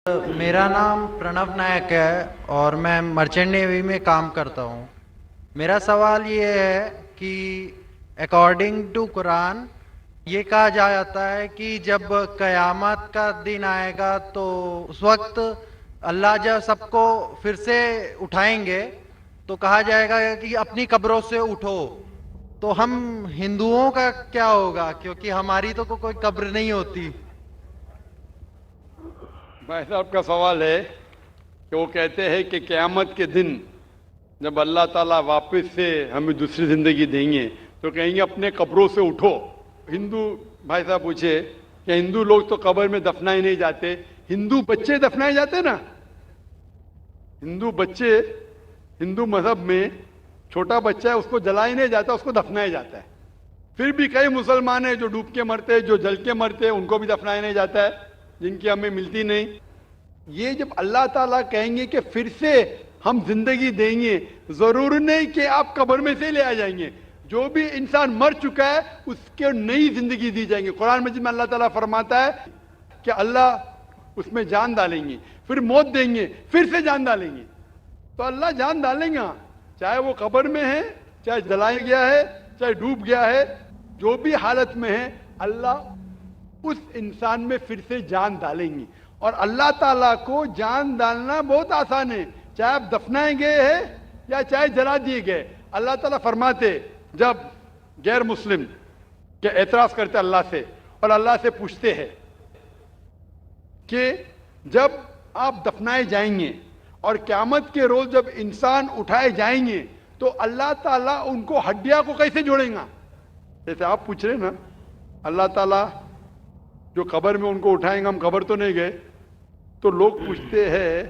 मेरा नाम प्रणव नायक है और मैं मर्चेंट नेवी में काम करता हूँ। मेरा सवाल ये है कि अकॉर्डिंग टू कुरान ये कहा जाता है कि जब कयामत का दिन आएगा तो उस वक्त अल्लाह जब सबको फिर से उठाएंगे तो कहा जाएगा कि अपनी कब्रों से उठो। तो हम हिंदुओं का क्या होगा, क्योंकि हमारी तो कोई कब्र नहीं होती। भाई साहब का सवाल है कि वो कहते हैं कि क़यामत के दिन जब अल्लाह ताला वापस से हमें दूसरी ज़िंदगी देंगे तो कहेंगे अपने कब्रों से उठो। हिंदू भाई साहब पूछे कि हिंदू लोग तो कब्र में दफनाए नहीं जाते, हिंदू बच्चे दफनाए जाते ना। हिंदू बच्चे, हिंदू मजहब में छोटा बच्चा है उसको जलाया नहीं जाता, उसको दफनाया जाता है। फिर भी कई मुसलमान हैं जो डूब के मरते हैं, जो जल के मरते हैं, उनको भी दफनाया नहीं जाता है, जिनकी हमें मिलती नहीं। ये जब अल्लाह ताला कहेंगे कि फिर से हम जिंदगी देंगे, जरूर नहीं कि आप कब्र में से ले आ जाएंगे। जो भी इंसान मर चुका है उसके नई जिंदगी दी जाएंगे। कुरान मजीद में अल्लाह ताला फरमाता है कि अल्लाह उसमें जान डालेंगे, फिर मौत देंगे, फिर से जान डालेंगे। तो अल्लाह जान डालेंगे, चाहे वो कब्र में है, चाहे जलाया गया है, चाहे डूब गया है, जो भी हालत में है अल्लाह उस इंसान में फिर से जान डालेंगे। और अल्लाह ताला को जान डालना बहुत आसान है, चाहे आप दफनाए गए हैं या चाहे जला दिए गए। अल्लाह ताला फरमाते जब गैर मुस्लिम के एतराज करते अल्लाह से और अल्लाह से पूछते हैं कि जब आप दफनाए जाएंगे और क़यामत के रोज जब इंसान उठाए जाएंगे तो अल्लाह ताला उनको हड्डियां को कैसे जोड़ेगा। जैसे आप पूछ रहे ना, अल्लाह ताला जो कब्र में उनको उठाएंगे, हम कब्र तो नहीं गए, तो लोग पूछते हैं,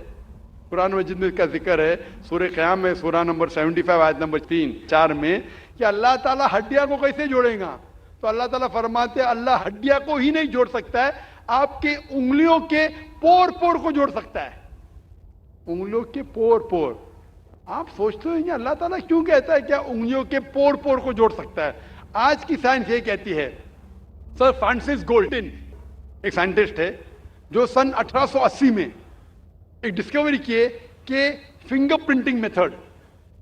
कुरान मजीद में इसका जिक्र है सूरह क़याम में, सूरह नंबर 75 आयत नंबर 3-4 में, कि अल्लाह ताला हड्डियां को कैसे जोड़ेगा। तो अल्लाह ताला फरमाते अल्लाह हड्डियां को ही नहीं जोड़ सकता है, आपके उंगलियों के पोर पोर को जोड़ सकता है। उंगलियों के पोर पोर। आप सोचते हो अल्लाह ताला क्यों कहता है क्या उंगलियों के पोर पोर को जोड़ सकता है। आज की साइंस ये कहती है, सर फ्रांसिस गोल्टिन एक साइंटिस्ट है जो सन 1880 में एक डिस्कवरी किए कि फिंगर प्रिंटिंग मेथड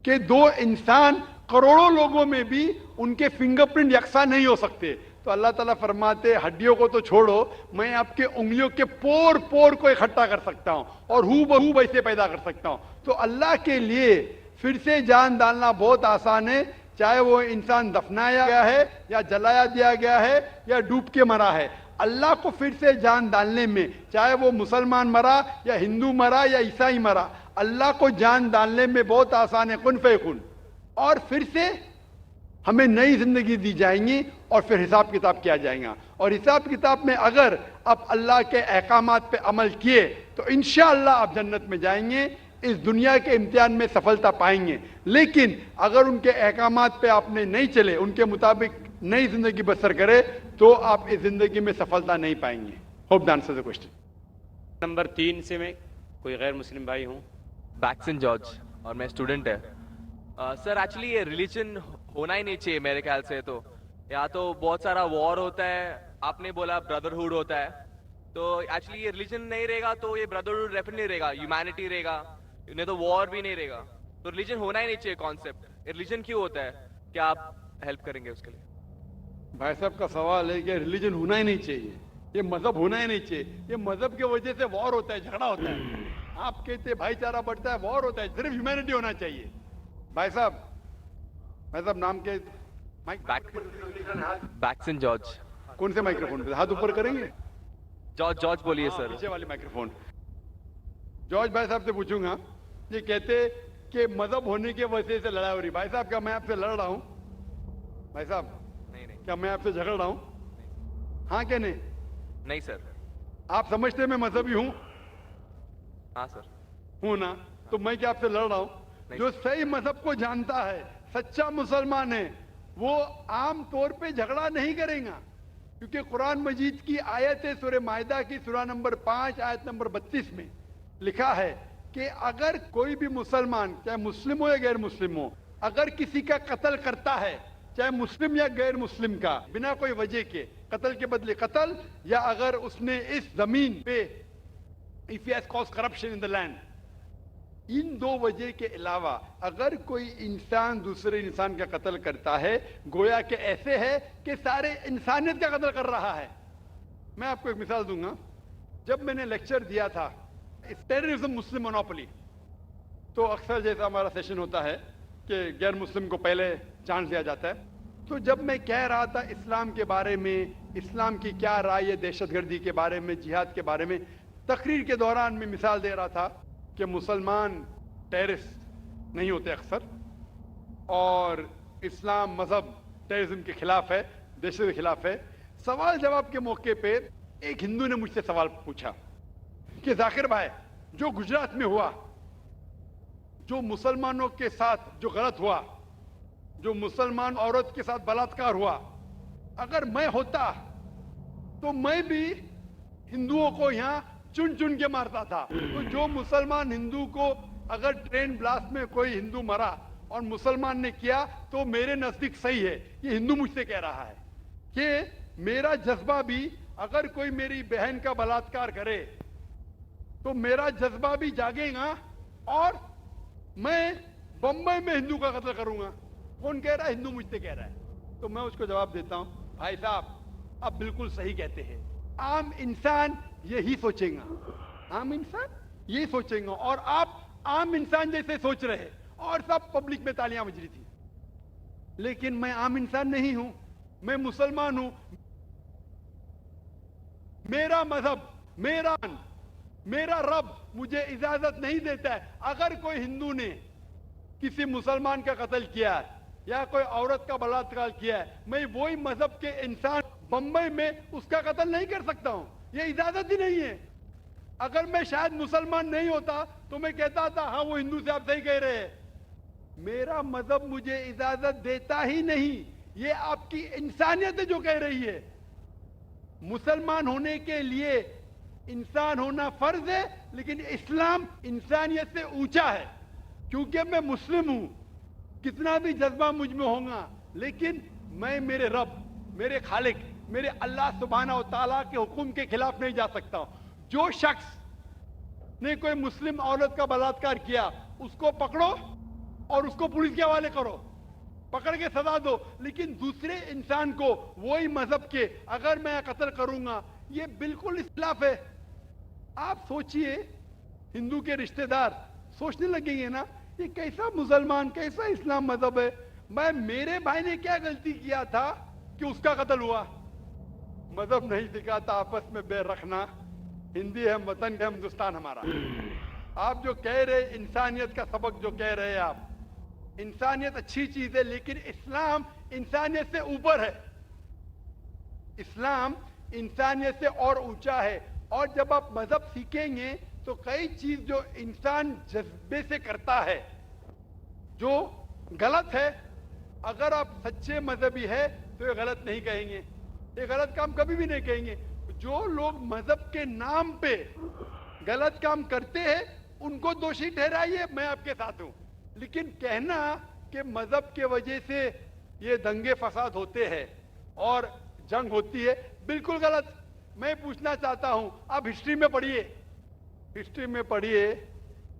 के दो इंसान करोड़ों लोगों में भी उनके फिंगरप्रिंट यकसा नहीं हो सकते। तो अल्लाह ताला फरमाते हड्डियों को तो छोड़ो, मैं आपके उंगलियों के पोर पोर को इकट्ठा कर सकता हूं और हू बहू वैसे पैदा कर सकता हूं। तो अल्लाह के लिए फिर से जान डालना बहुत आसान है, चाहे वो इंसान दफनाया गया है या जलाया दिया गया है या डूब के मरा है। अल्लाह को फिर से जान डालने में, चाहे वो मुसलमान मरा या हिंदू मरा या ईसाई मरा, अल्लाह को जान डालने में बहुत आसान है, कुन फयकुन। और फिर से हमें नई जिंदगी दी जाएंगी और फिर हिसाब किताब किया जाएगा। और हिसाब किताब में अगर आप अल्लाह के अहकामात पे अमल किए तो इंशाअल्लाह आप जन्नत में जाएंगे, इस दुनिया के इम्तिहान में सफलता पाएंगे। लेकिन अगर उनके अहकामात पे आपने नहीं चले, उनके मुताबिक नई जिंदगी बसर करे, तो आप इस जिंदगी में सफलता नहीं पाएंगे। Hope the answer the question. Number 3 से मैं कोई गैर मुस्लिम भाई हूँ। बैक्सन जॉर्ज और मैं स्टूडेंट है। सर एक्चुअली ये रिलीजन होना ही नहीं चाहिए मेरे ख्याल से। तो या तो बहुत सारा वॉर होता है, आपने बोला ब्रदरहुड होता है, तो एक्चुअली ये रिलीजन नहीं रहेगा तो ये ब्रदरहुड डेफिनेटली नहीं रहेगा, ह्यूमैनिटी रहेगा, नहीं तो वॉर भी नहीं रहेगा। तो रिलीजन होना ही नहीं चाहिए कॉन्सेप्ट। रिलीजन क्यों होता है, क्या आप हेल्प करेंगे उसके लिए? भाई साहब का सवाल है कि रिलीजन होना ही नहीं चाहिए, ये मजहब होना ही नहीं चाहिए। ये मजहब की वजह से वॉर होता है, झगड़ा होता है। आप कहते हैं भाईचारा बढ़ता है, वॉर होता है। सिर्फ ह्यूमैनिटी होना चाहिए। भाई साहब नाम के बैक्सन जॉर्ज। कौन से माइक्रोफोन पे हाथ ऊपर करेंगे? जॉर्ज बोलिए सर। पीछे वाले माइक्रोफोन। जॉर्ज भाई साहब से पूछूंगा, ये कहते कि मजहब होने की वजह से लड़ाई हो रही। भाई साहब क्या मैं आपसे लड़ रहा हूं? भाई साहब नहीं क्या मैं आपसे झगड़ रहा हूं? हाँ क्या नहीं? नहीं सर। आप समझते हैं मैं मजहबी हूं? हाँ सर। हूं ना? तो मैं क्या आपसे लड़ रहा हूं? जो सही मजहब को जानता है, सच्चा मुसलमान है, वो आम तौर पे झगड़ा नहीं करेगा। क्योंकि कुरान मजीद की आयत है सूरह माइदा की सूरह नंबर 5 आयत नंबर 32 में लिखा है कि अगर कोई भी मुसलमान, चाहे मुस्लिम हो या गैर मुस्लिम हो, अगर किसी का कत्ल करता है, चाहे मुस्लिम या गैर मुस्लिम का, बिना कोई वजह के, कत्ल के बदले कत्ल, या अगर उसने इस जमीन पे if he has caused corruption in the land. इन दो वजह के अलावा अगर कोई इंसान दूसरे इंसान का कत्ल करता है, गोया के ऐसे है कि सारे इंसानियत का कत्ल कर रहा है। मैं आपको एक मिसाल दूंगा। जब मैंने लेक्चर दिया था टेररिज्म मुस्लिम मोनोपोली, तो अक्सर जैसा हमारा सेशन होता है कि गैर मुस्लिम को पहले चांस दिया जाता है, तो जब मैं कह रहा था इस्लाम के बारे में, इस्लाम की क्या राय है दहशतगर्दी के बारे में, जिहाद के बारे में, तकरीर के दौरान मैं मिसाल दे रहा था कि मुसलमान टेररिस्ट नहीं होते अक्सर, और इस्लाम मजहब टेररिज्म के खिलाफ है, दहशत के खिलाफ है। सवाल जवाब के मौके पे एक हिंदू ने मुझसे सवाल पूछा कि जाकिर भाई, जो गुजरात में हुआ, जो मुसलमानों के साथ जो गलत हुआ, जो मुसलमान औरत के साथ बलात्कार हुआ, अगर मैं होता तो मैं भी हिंदुओं को यहां चुन चुन के मारता था। तो जो मुसलमान हिंदू को, अगर ट्रेन ब्लास्ट में कोई हिंदू मरा और मुसलमान ने किया तो मेरे नजदीक सही है। ये हिंदू मुझसे कह रहा है कि मेरा जज्बा भी, अगर कोई मेरी बहन का बलात्कार करे तो मेरा जज्बा भी जागेगा और मैं बम्बई में हिंदू का कत्ल करूंगा। कौन कह रहा है? हिंदू मुझसे कह रहा है। तो मैं उसको जवाब देता हूं, भाई साहब आप बिल्कुल सही कहते हैं। आम इंसान यही सोचेगा, आम इंसान यही सोचेगा, और आप आम इंसान जैसे सोच रहे और सब पब्लिक में तालियां बज रही थी। लेकिन मैं आम इंसान नहीं हूं, मैं मुसलमान हूं। मेरा मजहब, मेरा रब मुझे इजाजत नहीं देता है, अगर कोई हिंदू ने किसी मुसलमान का कत्ल किया है या कोई औरत का बलात्कार किया है, मैं वही मजहब के इंसान बंबई में उसका कत्ल नहीं कर सकता हूं। ये इजाजत ही नहीं है। अगर मैं शायद मुसलमान नहीं होता तो मैं कहता था हाँ वो हिंदू से आप सही कह रहे हैं। मेरा मजहब मुझे इजाजत देता ही नहीं। ये आपकी इंसानियत है जो कह रही है। मुसलमान होने के लिए इंसान होना फर्ज है, लेकिन इस्लाम इंसानियत से ऊंचा है। क्योंकि मैं मुस्लिम हूं, कितना भी जज्बा मुझ में होगा, लेकिन मैं मेरे रब, मेरे खालिक, मेरे अल्लाह सुब्हानहू व तआला के हुक्म के खिलाफ नहीं जा सकता हूं। जो शख्स ने कोई मुस्लिम औरत का बलात्कार किया उसको पकड़ो और उसको पुलिस के हवाले करो, पकड़ के सजा दो, लेकिन दूसरे इंसान को वही मजहब के अगर मैं कत्ल करूंगा, ये बिल्कुल इस्लाफ है। आप सोचिए, हिंदू के रिश्तेदार सोचने लगेंगे ना, ये कैसा मुसलमान, कैसा इस्लाम मजहब है। मैं, मेरे भाई ने क्या गलती किया था कि उसका कत्ल हुआ? मजहब नहीं सिखाता आपस में बैर रखना। हिंदी है वतन है, हिंदुस्तान हमारा। आप जो कह रहे इंसानियत का सबक जो कह रहे हैं आप, इंसानियत अच्छी चीज है, लेकिन इस्लाम इंसानियत से ऊपर है। इस्लाम इंसानियत से और ऊंचा है। और जब आप मजहब सीखेंगे तो कई चीज जो इंसान जज्बे से करता है जो गलत है, अगर आप सच्चे मजहबी है तो ये गलत नहीं कहेंगे, ये गलत काम कभी भी नहीं कहेंगे। जो लोग मजहब के नाम पे गलत काम करते हैं उनको दोषी ठहराइए, मैं आपके साथ हूं। लेकिन कहना कि मजहब के वजह से ये दंगे फसाद होते हैं और जंग होती है, बिल्कुल गलत। मैं पूछना चाहता हूं, आप हिस्ट्री में पढ़िए, हिस्ट्री में पढ़िए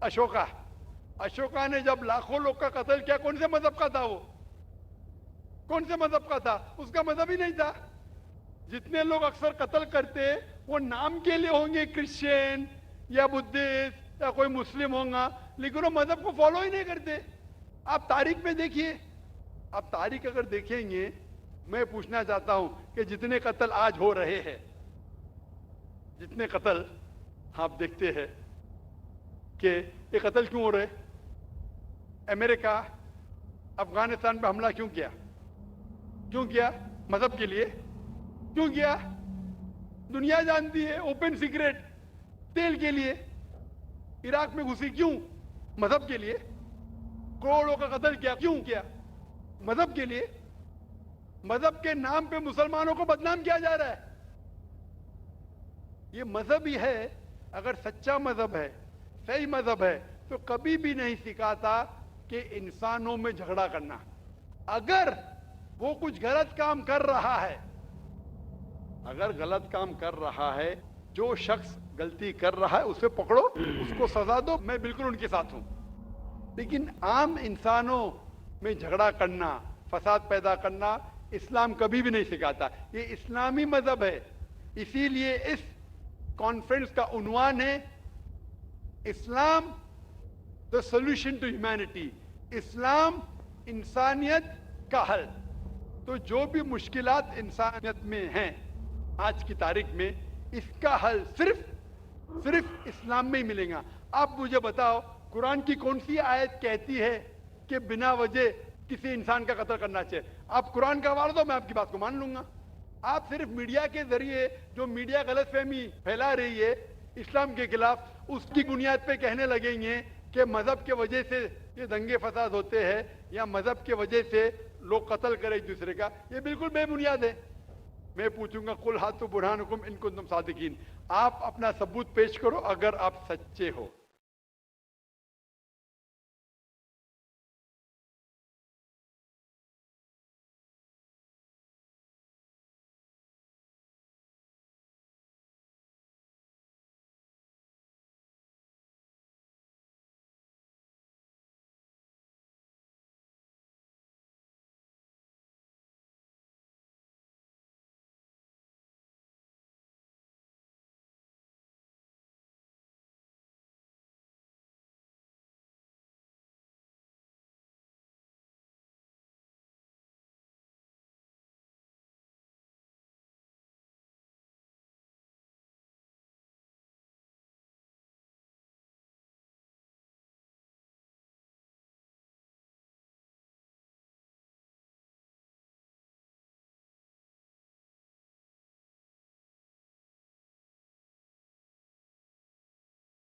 अशोका ने जब लाखों लोग का कत्ल किया, कौन से मजहब का था वो? कौन से मजहब का था? उसका मजहब ही नहीं था। जितने लोग अक्सर कत्ल करते वो नाम के लिए होंगे, क्रिश्चियन या बुद्धिस्ट या कोई मुस्लिम होगा, लेकिन वो मजहब को फॉलो ही नहीं करते। आप तारीख में देखिए, आप तारीख अगर देखेंगे, मैं पूछना चाहता हूं कि जितने कत्ल आज हो रहे हैं, जितने कत्ल आप देखते हैं कि ये कत्ल क्यों हो रहे? अमेरिका अफगानिस्तान पे हमला क्यों किया? क्यों किया? मजहब के लिए। क्यों किया? दुनिया जानती है, ओपन सीक्रेट, तेल के लिए। इराक में घुसी क्यों? मजहब के लिए। करोड़ों का कत्ल किया, क्यों किया? मजहब के लिए। मजहब के नाम पे मुसलमानों को बदनाम किया जा रहा है। ये मजहब ही है। अगर सच्चा मजहब है, सही मजहब है, तो कभी भी नहीं सिखाता कि इंसानों में झगड़ा करना। अगर वो कुछ गलत काम कर रहा है, अगर गलत काम कर रहा है जो शख्स गलती कर रहा है उसे पकड़ो, उसको सजा दो, मैं बिल्कुल उनके साथ हूं। लेकिन आम इंसानों में झगड़ा करना, फसाद पैदा करना इस्लाम कभी भी नहीं सिखाता। ये इस्लामी मजहब है। इसीलिए इस कॉन्फ्रेंस का उन्वान है Islam the solution to humanity, इस्लाम इंसानियत का हल। तो जो भी मुश्किलात इंसानियत में हैं आज की तारीख में, इसका हल सिर्फ इस्लाम में ही मिलेगा। आप मुझे बताओ कुरान की कौन सी आयत कहती है कि बिना वजह किसी इंसान का कत्ल करना चाहिए? आप कुरान का हवाला दो, मैं आपकी बात को मान लूंगा। आप सिर्फ मीडिया के जरिए जो मीडिया गलतफहमी फैला रही है इस्लाम के खिलाफ, उसकी बुनियाद पे कहने लगेंगे कि मजहब के वजह से ये दंगे फसाद होते हैं या मजहब के वजह से लोग कत्ल करें एक दूसरे का। ये बिल्कुल बेबुनियाद है। मैं पूछूंगा कुल हाथु बुरहानुकुम इन कुंतुम सादिकीन, आप अपना सबूत पेश करो अगर आप सच्चे हो।